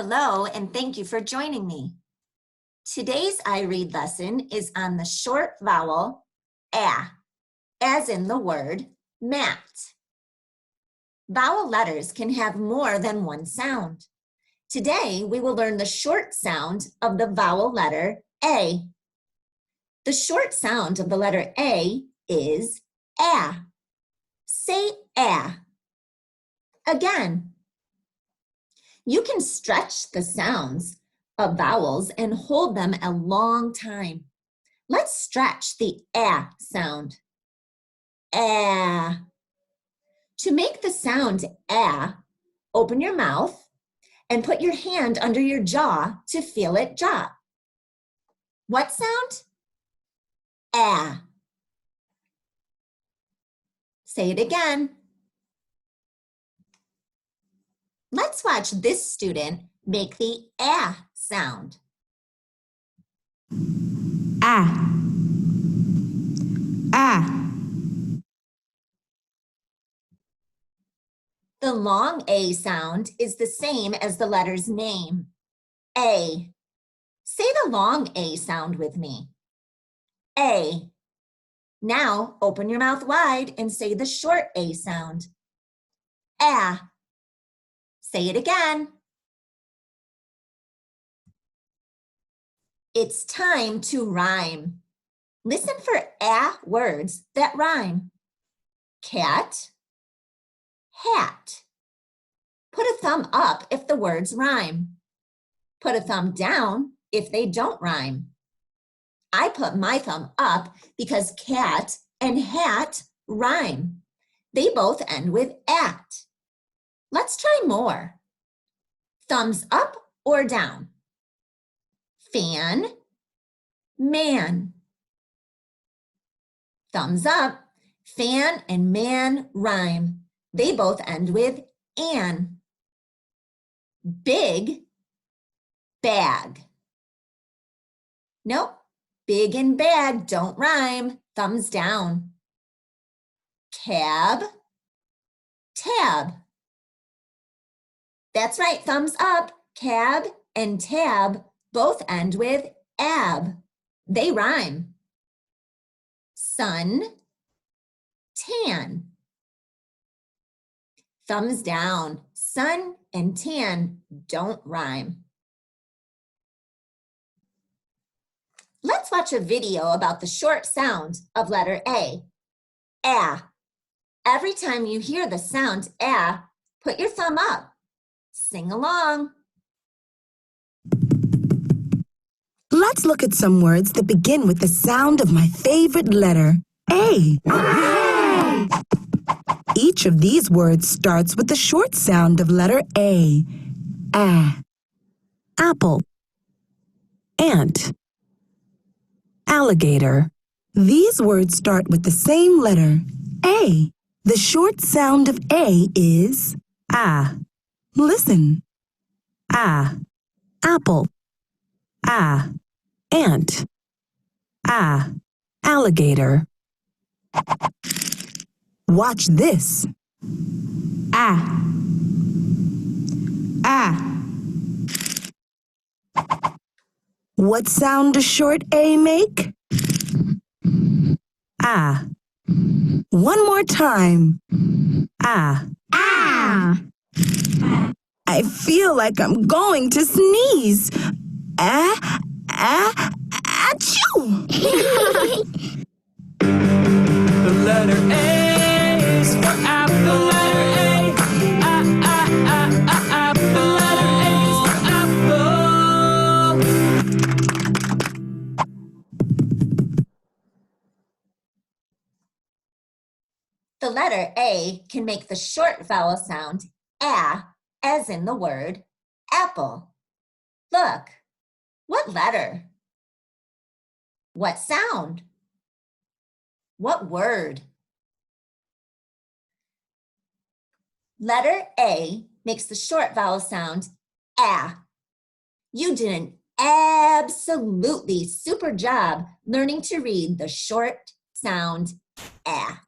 Hello, and thank you for joining me. Today's iRead lesson is on the short vowel A, as in the word mat. Vowel letters can have more than one sound. Today, we will learn the short sound of the vowel letter A. The short sound of the letter A is A. Say A. Again. You can stretch the sounds of vowels and hold them a long time. Let's stretch the A sound. A. To make the sound A, open your mouth and put your hand under your jaw to feel it drop. What sound? A. Say it again. Let's watch this student make the A sound. A. A. The long A sound is the same as the letter's name, A. Say the long A sound with me. A. Now open your mouth wide and say the short A sound. A. Say it again. It's time to rhyme. Listen for A words that rhyme. Cat, hat. Put a thumb up if the words rhyme. Put a thumb down if they don't rhyme. I put my thumb up because cat and hat rhyme. They both end with at. Let's try more. Thumbs up or down. Fan, man. Thumbs up. Fan and man rhyme. They both end with an. Big, bag. Nope, big and bag don't rhyme. Thumbs down. Cab, tab. That's right, thumbs up. Cab and tab both end with ab. They rhyme. Sun, tan. Thumbs down. Sun and tan don't rhyme. Let's watch a video about the short sound of letter A. A. Every time you hear the sound A, put your thumb up. Sing along. Let's look at some words that begin with the sound of my favorite letter, A. Each of these words starts with the short sound of letter A. A. Apple. Ant. Alligator. These words start with the same letter, A. The short sound of A is A. Listen. A. Apple. A. Ant. A. Alligator. Watch this. A. A. What sound does short A make? A. One more time. A. Ah! I feel like I'm going to sneeze. Achoo! The letter A is for apple. Letter A. Apple. Letter A is for apple. The letter A can make the short vowel sound A, as in the word apple. Look, what letter? What sound? What word? Letter A makes the short vowel sound A. You did an absolutely super job learning to read the short sound A.